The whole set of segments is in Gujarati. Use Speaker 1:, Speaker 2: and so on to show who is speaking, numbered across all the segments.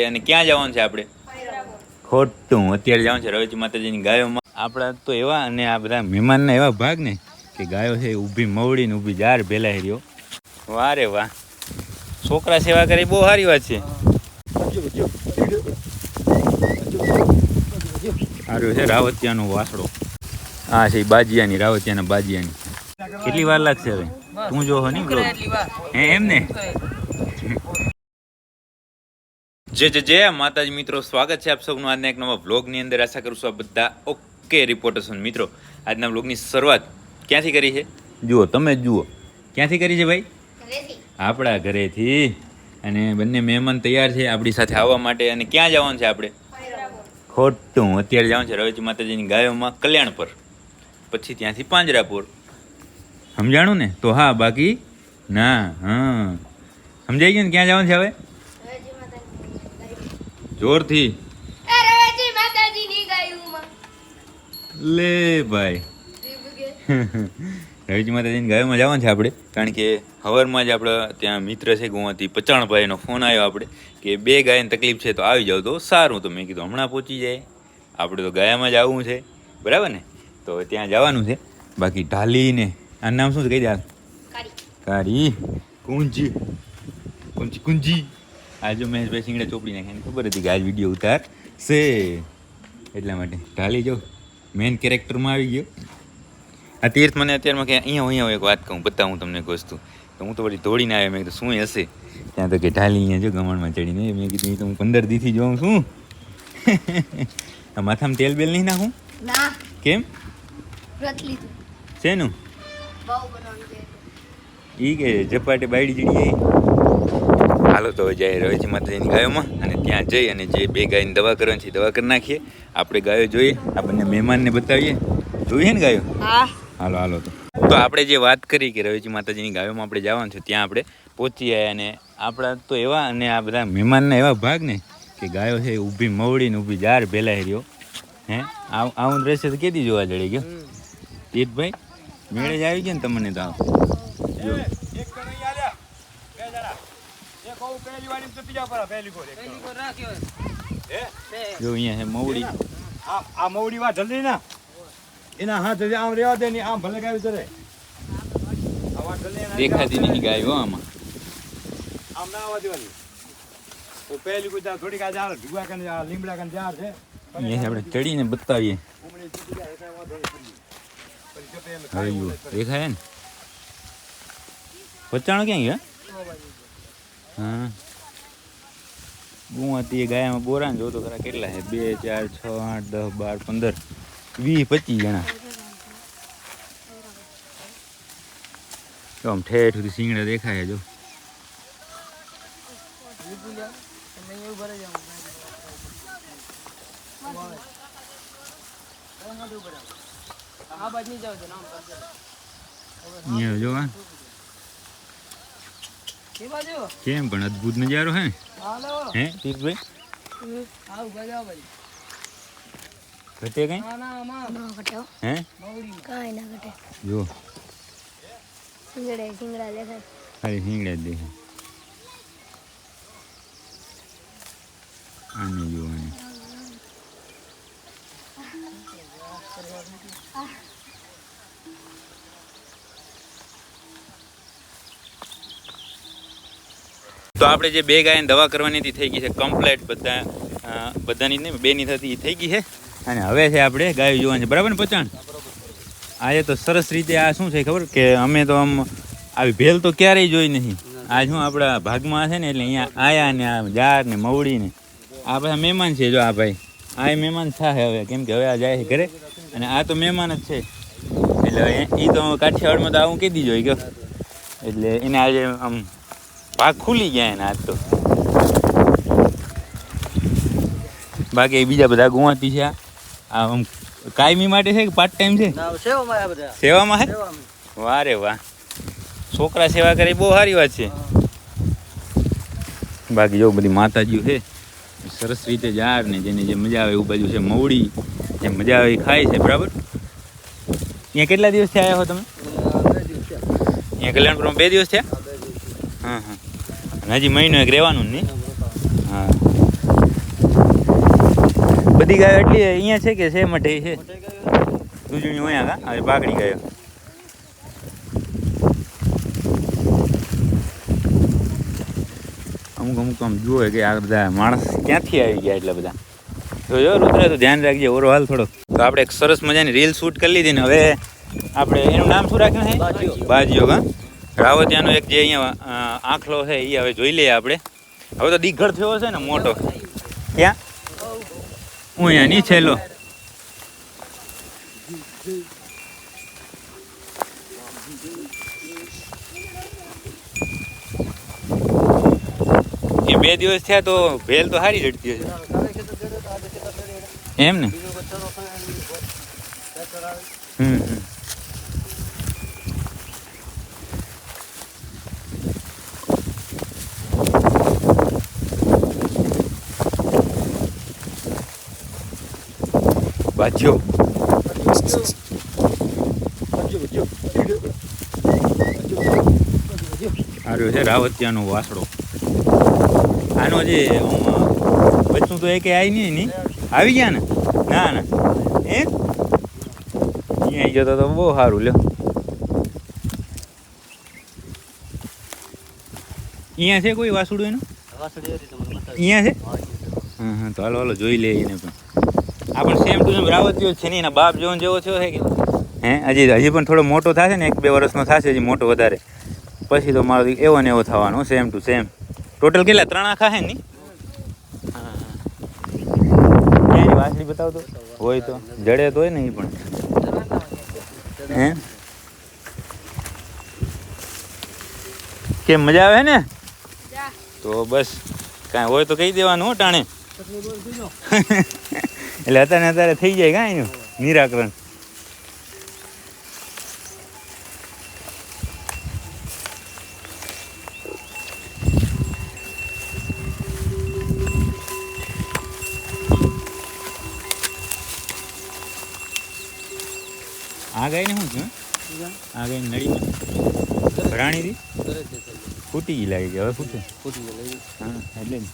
Speaker 1: અને ક્યાં જવાનું છે આપણે? ખોટું. અત્યારે જવાનું છે રવેચી માતાજીની ગાયોમાં. આપણા તો એવા અને આ બધા મહેમાનના એવા ભાગ ને કે ગાયો છે ઊભી મવડી ને ઊભી જાર ભેલાઈ રહ્યો. વાહ રે વાહ, છોકરા સેવા કરે બહુ સારી વાત છે. સારું છે રાવતિયાનો વાસડો. હા છે બાજીયાની, રાવતિયાના બાજીયાની. કેટલી વાર લાગશે હવે? તું જો હો નહીં હે એમ ને. જય માતાજી મિત્રો, સ્વાગત છે આપ સૌનું આજના એક નવા વ્લોગની અંદર. આશા કરું છું આ બધા ઓકે રિપોર્ટર્સ. મિત્રો આજના વ્લોગની શરૂઆત ક્યાંથી કરી છે? જુઓ, તમે જ જુઓ ક્યાંથી કરી છે ભાઈ? આપણા ઘરેથી. અને બંને મહેમાન તૈયાર છે આપણી સાથે આવવા માટે. અને ક્યાં જવાનું છે આપણે? ખોટું. અત્યારે જવાનું છે રવેચી માતાજીની ગાયોમાં કલ્યાણપુર, પછી ત્યાંથી પાંજરાપુર. સમજાણું ને? તો હા, બાકી ના. હા સમજાઈ ગયું ને ક્યાં જવાનું છે હવે? જોરથી લે ભાઈ. રવેચી માતાજીની ગાયોમાં જવાનું છે આપણે, કારણ કે સવારમાં જ આપણે ત્યાં મિત્ર છે ગોવાથી પચાણભાઈનો ફોન આવ્યો આપણે કે 2 ગાયને તકલીફ છે તો આવી જાવ તો સારું. તો મેં કીધું હમણાં પહોંચી જાય, આપણે તો ગાયામાં જ આવવું છે, બરાબર ને? તો ત્યાં જવાનું છે. બાકી ઢાલીને આ નામ શું છે કહી દે? કારી કુંજી કુંજી કુંજી. આજે મહેશભાઈ સિંગડા ચોપડી નાખે, ખબર હતી કે આજ વિડીયો ઉતાર છે એટલા માટે. ઢાલી જો મેઇન કેરેક્ટરમાં આવી ગયો. આ તીર્થ મને અત્યારમાં કે અહીંયા એક વાત કહું, બતાવું તમને એક વસ્તુ. તો હું તો વળી દોડીને આવ્યો. મેં કીધું શું હશે? ત્યાં તો કે ઢાલી અહીંયા જો ગમણમાં ચડીને. મેં કીધું એ તો હું 15 દીથી જોઉં છું. માથામાં તેલ બેલ નહીં નાખું? ના. કેમ? શેનું? ઈ કે ઝપાટે બાયડી જડી. હાલો તો જાય રવેચી માતાજીની ગાયોમાં, અને ત્યાં જઈ અને જે 2 ગાયની દવા કરવાની છે દવા કરી નાખીએ. આપણે ગાયો જોઈએ, આ બંને મહેમાનને બતાવીએ. જોઈએ ને ગાયો? હા. હાલો હાલો. તો આપણે જે વાત કરી કે રવેચી માતાજીની ગાયોમાં આપણે જવાનું છે, ત્યાં આપણે પહોંચી આવ્યા. અને આપણા તો એવા અને આ બધા મહેમાનના એવા ભાગ ને કે ગાયો છે ઊભી મવડી ને ઊભી જાર ભેલાઈ રહ્યો. હે આવું દ્રશ્ય તો કેદી જોવા જડી ગયો? તીર્થભાઈ મેળે જ આવી ગયા ને તમને તો. જો અહીંયા છે મવડી.
Speaker 2: આ મવડી માં જલ્દી ના એના હાથ આમ રેવા દે ને આમ ભલે ગાય ઉતરે.
Speaker 1: દેખાતી નહીં ગાયો આમાં.
Speaker 2: આમ ના આવવા દેવાની. તો પહેલી કોઈ થોડીક આ જાર ઢુગા કને આ લીમડા કને જાર છે.
Speaker 1: અહીંયા આપણે ચડીને બતાવીએ. હવે જુઓ દેખાય ને? પચાણો ક્યાં ગયા? હા ગુવાથી એ ગાયામાં બોરા ને જોતો ખરા કેટલા છે? 2 4 6 8 10 12 15 20 25 જણા. આમ ઠેઠ સુધી શીંગડા દેખાય જો. જો કેમ પણ અદભુત નજારો હે હે તીર્થભાઈ? ઘટે કઈ? હે જો ખાલી શીંગડા જ દેખાય. આને જો આને. તો આપણે જે 2 ગાયને દવા કરવાની હતી થઈ ગઈ છે કમ્પ્લેટ. બધાની નહીં, 2ની થતી થઈ ગઈ છે. અને હવે છે આપણે ગાયો જોવાની છે, બરાબર ને પચાણ? આજે તો સરસ રીતે આ શું છે ખબર કે અમે તો આમ આવી ભેલ તો ક્યારેય જોઈ નહીં. આ શું આપણા ભાગમાં છે ને, એટલે અહીંયા આયા ને આ જાર ને મવડી ને આ બધા મહેમાન છે. જો આ ભાઈ આ મહેમાન થાય હવે, કેમ કે હવે આ જાય છે ઘરે અને આ તો મહેમાન જ છે. એટલે એ તો કાઠિયાવાડમાં તો આવું કીધી જોઈ ગયો, એટલે એને આજે આમ ભાગ ખુલી ગયા એને આજ તો. બાકી બીજા બધા ગુવાતી છે. આમ કાયમી માટે છે કે પાર્ટ ટાઈમ છે? સેવામાં છે. વાહ રે વાહ, છોકરા સેવા કરે બહુ સારી વાત છે. બાકી જો બધી માતાજીઓ છે સરસ રીતે જાર ને જેને જે મજા આવે એવું બાજુ છે મવડી, જે મજા આવે એ ખાય છે, બરાબર? અહીંયા કેટલા દિવસથી આવ્યા હો તમે? અહીંયા કલ્યાણપુરમાં 2 દિવસ થયા? હા હા. હજી મહિનો એક રહેવાનું જ નહીં? હા બધી ગાયો એટલી અહીંયા છે કે છે મઢે છે દૂધણી હોય કા હવે પાકડી ગાયો અમુક અમુક આમ જુએ કે આ બધા માણસ ક્યાંથી આવી ગયા એટલા બધા જો રુદ્ર તો ધ્યાન રાખજે ઓરો હાલ થોડો તો આપણે એક સરસ મજાની રીલ શૂટ કરી લીધી ને હવે આપણે એનું નામ શું રાખ્યું છે બાજીઓ કા રાવતિયાનો એક જે અહીંયા આંખલો છે એ હવે જોઈ લઈએ આપણે હવે તો દીઘડ થયો છે ને મોટો ક્યાં હું અહીંયા ની છેલ્લો એ 2 દિવસ થયા તો ભેલ તો સારી જડતી હશે એમ ને બાજ્યો આર્યો છે રાવતિયાનો વાસડો આનો જે બચ્ચું તો એકે આવી નહીં આવી ગયા ને ના ના અહીંયા જતો તો બહુ સારું લ્યો અહીંયા છે કોઈ વાસુડું એનું અહીંયા છે હા તો હાલો જોઈ લઈએ એને પણ આ પણ સેમ ટુ સેમ રાવતીયો છે ને એના બાપ જેવો થયો છે કે હજી પણ થોડો મોટો થશે ને 1-2 વર્ષનો થશે હજી મોટો વધારે પછી તો મારો એવો ને એવો થવાનો સેમ ટુ સેમ ટોટલ કેટલા 3 આખા છે ને હા વાસળી બતાવતો હોય તો જડે તો હોય ને એ પણ કેમ મજા આવે ને તો બસ કાંઈ હોય તો કહી દેવાનું ટાણે એટલે અત્યારે થઈ જાય કાંઈ એનું નિરાકરણ આ ગાય ને શું છે આ ગાય નળીમાં ભરાણી હતી ફૂટી ગઈ લાગી ગઈ હવે ફૂટે હા એટલે ને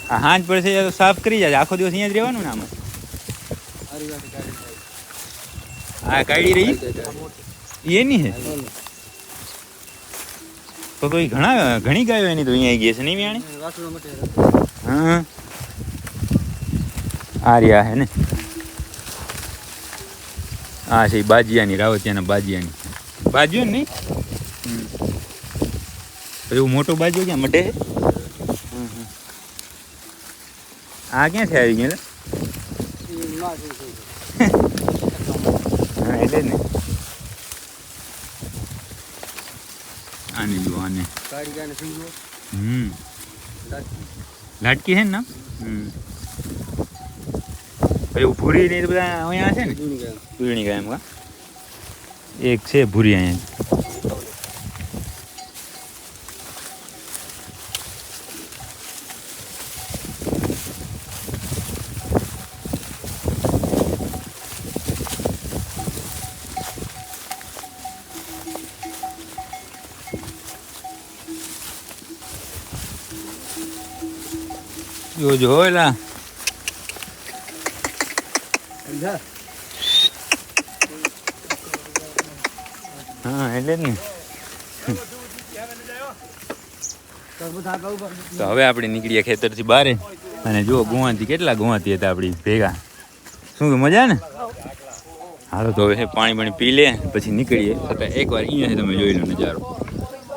Speaker 1: આ હાંજ પડશે તો સાફ કરી જાય આખો દિવસ અહીંયા જ રહેવાનું ને આમાં આ કાઢી રહી એની છે તો એ ઘણી ગાયો એની તો અહીંયા આવી ગઈ છે નહીં વ્યાણી હા આ રહ્યા હે ને હા છે બાજીયાની રાવતિયાના બાજીઓ ને નહીં એવું મોટો બાજીઓ ક્યાં મઢે આ ક્યાંથી આવી ગયો હા એટલે ને આને જો આને લાટકી છે ને નામ પછી ભૂરી ને બધા અહીંયા છે ને દૂધણી ગાય એમ એક છે ભૂરી અહીંયા જો એલા હા એટલે જ ને તો હવે આપણે નીકળીએ ખેતરથી બહાર અને જુઓ ગુવાથી કેટલા ગુવાથી હતા આપણી ભેગા શું મજા ને હાલો તો હવે પાણી પી લે પછી નીકળીએ છતાં એકવાર અહીંયાથી તમે જોઈ લો નજારો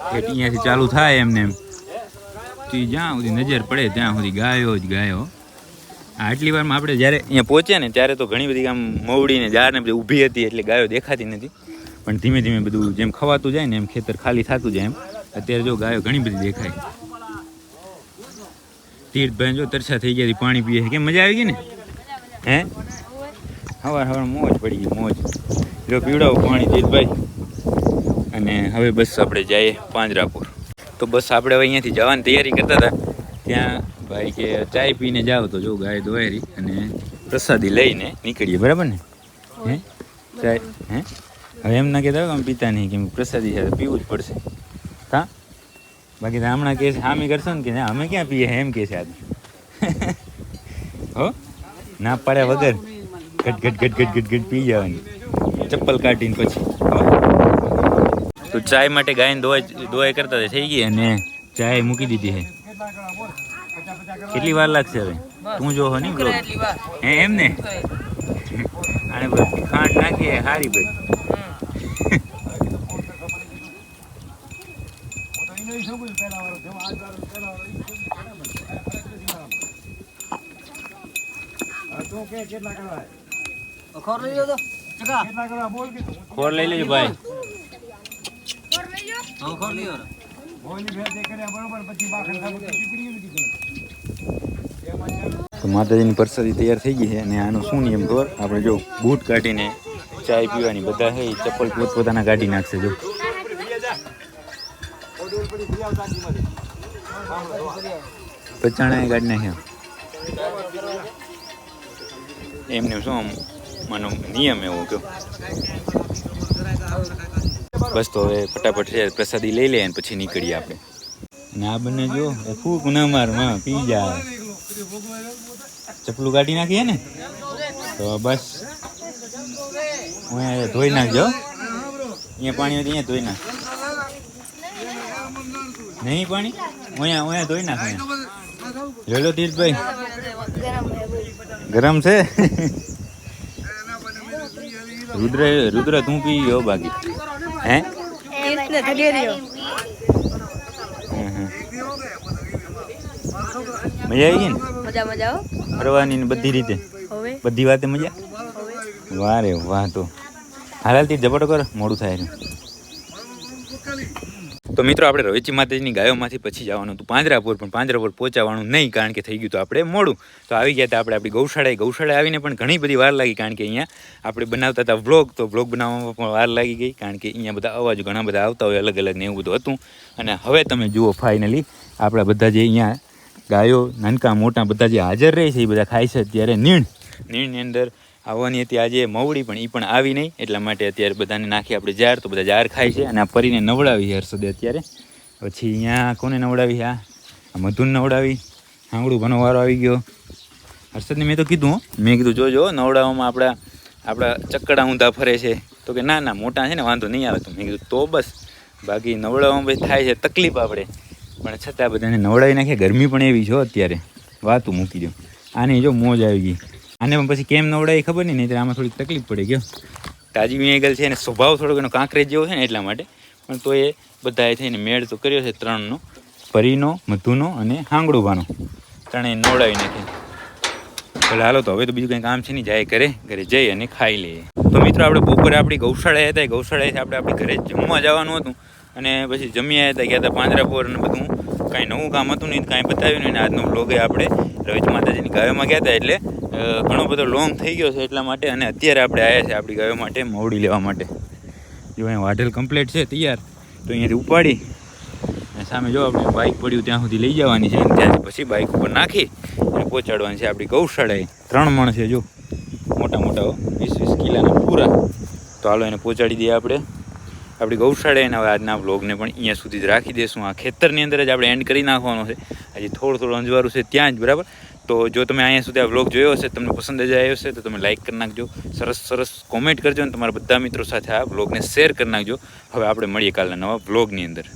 Speaker 1: અહીંયાથી ચાલુ થાય એમને એમ જ્યાં સુધી નજર પડે ત્યાં સુધી ગાયો જ ગાયો આટલી વારમાં આપણે જ્યારે અહીંયા પહોંચ્યા ને ત્યારે તો ઘણી બધી આમ મવડી ને ઝાડ ને બધી ઊભી હતી એટલે ગાયો દેખાતી નથી પણ ધીમે ધીમે બધું જેમ ખવાતું જાય ને એમ ખેતર ખાલી થતું જાય એમ અત્યારે જો ગાયો ઘણી બધી દેખાય તીર્થભાઈ જો તરસા થઈ ગયા પાણી પીએ કેમ મજા આવી ગઈ ને હે સવાર મોજ પડી ગઈ મોજ જો પીવડાવો પાણી તીર્થભાઈ અને હવે બસ આપણે જઈએ પાંજરાપુર તો બસ આપણે હવે અહીંયાથી જવાની તૈયારી કરતા હતા ત્યાં ભાઈ કે ચાય પીને જાઓ તો જો ગાય દોહેરી અને પ્રસાદી લઈને નીકળીએ બરાબર ને હે ચાય હે હવે એમ ના કહેતા અમે પીતા નહીં કેમ પ્રસાદી છે પીવું જ પડશે હા બાકી તો હમણાં કે હામી કરશો ને કે ના અમે ક્યાં પીએ એમ કે છે આજ હો ના પાડ્યા વગર ઘટ ઘટ ઘટ ઘટ ઘટ ઘટ પી જવાની ચપ્પલ કાઢીને પછી તો ચાય માટે ગાયને દોવાઈ કરતા હતા થઈ ગઈ અને ચાય મૂકી દીધી છે કેટલી વાર લાગશે હવે તું જો હો ને બ્રો હે એમ ને આને બધી ખાંડ નાખીએ હારી ભાઈ ખોર લઈ લેજો ભાઈ તો માતાજીની પ્રસાદી તૈયાર થઈ ગઈ છે અને આનો શું નિયમ ખબર આપણે જો બૂટ કાઢીને ચાય પીવાની બધા છે એ ચપ્પલ પોતપોતાના કાઢી નાખશે જો પચાણા કાઢી નાખ્યા એમને શું માનો નિયમ એવો કયો બસ તો હવે ફટાફટ છે પ્રસાદી લઈ લે અને પછી નીકળીએ આપણે અને આ બંને જો ફૂક ન મારમાં પી જાય ચપલું કાઢી નાખીએ ને તો બસ હું ધોઈ નાખજો અહીંયા પાણી હોય અહીંયા ધોઈ નાખ નહીં પાણી અહીંયા ધોઈ નાખ જોઈ લો તીર્થભાઈ ગરમ છે રુદ્ર તું પી ગયો બાકી હે મજા આવી ગઈ ને
Speaker 3: મજા
Speaker 1: ફરવાની ને બધી રીતે બધી વાતે મજા વાહ રે વાહ તો હાલથી ઝપટો કર મોડું થાય છે તો મિત્રો આપણે રવેચી માતાજીની ગાયોમાંથી પછી જવાનું હતું પાંજરાપુર પણ પાંજરાપુર પહોંચાવાનું નહીં કારણ કે થઈ ગયું તો આપણે મોડું તો આવી ગયા હતા આપણે આપણી ગૌશાળાએ આવીને પણ ઘણી બધી વાર લાગી કારણ કે અહીંયા આપણે બનાવતા હતા વ્લોગ તો વ્લોગ બનાવવામાં પણ વાર લાગી ગઈ કારણ કે અહીંયા બધા અવાજો ઘણા બધા આવતા હોય અલગ અલગ ને એવું બધું હતું અને હવે તમે જુઓ ફાઇનલી આપણા બધા જે અહીંયા ગાયો નાનકા મોટા બધા જે હાજર રહે છે એ બધા ખાય છે અત્યારે નીણની અંદર આવવાની હતી આજે મવડી પણ એ પણ આવી નહીં એટલા માટે અત્યારે બધાને નાખી આપણે જાર તો બધા જાર ખાય છે અને આ પરીને નવડાવી છે હર્ષદે અત્યારે પછી અહીંયા કોને નવડાવી આ મધુને નવડાવી આંગળું ભનો વારો આવી ગયો હર્ષદને મેં તો કીધું મેં કીધું જોજો નવડાવવામાં આપણા ચક્કડા ઊંધા ફરે છે તો કે ના મોટા છે ને વાંધો નહીં આવે તો મેં કીધું તો બસ બાકી નવડાવવામાં પછી થાય છે તકલીફ આપણે પણ છતાં બધાને નવડાવી નાખીએ ગરમી પણ એવી છો અત્યારે વાતું મૂકી દો આની જો મોજ આવી ગઈ આને પણ પછી કેમ નવડાવી ખબર નહીં તો આમાં થોડીક તકલીફ પડી ગયો તાજી મેગલ છે અને સ્વભાવ થોડોક એનો કાંકરેજ જેવો છે ને એટલા માટે પણ તો એ બધાએ થઈને મેળ તો કર્યો છે ત્રણનો પરીનો મધુનો અને હાંગડુભાનો ત્રણેય નવડાવી નાખે ભલે હાલો તો હવે તો બીજું કંઈ કામ છે નહીં જાય ઘરે જઈ અને ખાઈ લઈએ તો મિત્રો આપણે બપોરે આપણી ગૌશાળાએ હતા ગૌશાળાએથી આપણે આપણી ઘરે જમવા જવાનું હતું અને પછી જમ્યા હતા ગયા હતા પાંજરાપોર અને બધું કાંઈ નવું કામ હતું નહીં કાંઈ બતાવ્યું નહીં અને આજનો વ્લોગે આપણે રવેચ માતાજીની ગાયોમાં ગયા હતા એટલે ઘણો બધો લોંગ થઈ ગયો છે એટલા માટે અને અત્યારે આપણે આવ્યા છે આપણી ગાયો માટે મવડી લેવા માટે જો અહીંયા વાઢેલ કમ્પ્લીટ છે તૈયાર તો અહીંયાથી ઉપાડી અને સામે જો આપણે બાઇક પડ્યું ત્યાં સુધી લઈ જવાની છે અને ત્યાંથી પછી બાઇક ઉપર નાખી અને પહોંચાડવાની છે આપણી ગૌશાળાએ 3 મણ છે જો મોટા 20 કિલોના પૂરા તો હાલો એને પહોંચાડી દઈએ આપણે આપણી ગૌશાળાએ અને હવે આજના વ્લોગને પણ અહીંયા સુધી જ રાખી દઈશું આ ખેતરની અંદર જ આપણે એન્ડ કરી નાખવાનો છે હજી થોડું અંજવાળું છે ત્યાં જ બરાબર તો જો તમે અહીંયા સુધી આ વ્લોગ જોયો હશે તમને પસંદ જ આવ્યો હશે તો તમે લાઇક કરી નાખજો સરસ કોમેન્ટ કરજો અને તમારા બધા મિત્રો સાથે આ વ્લોગને શેર કરી નાખજો હવે આપણે મળીએ કાલના નવા વ્લોગની અંદર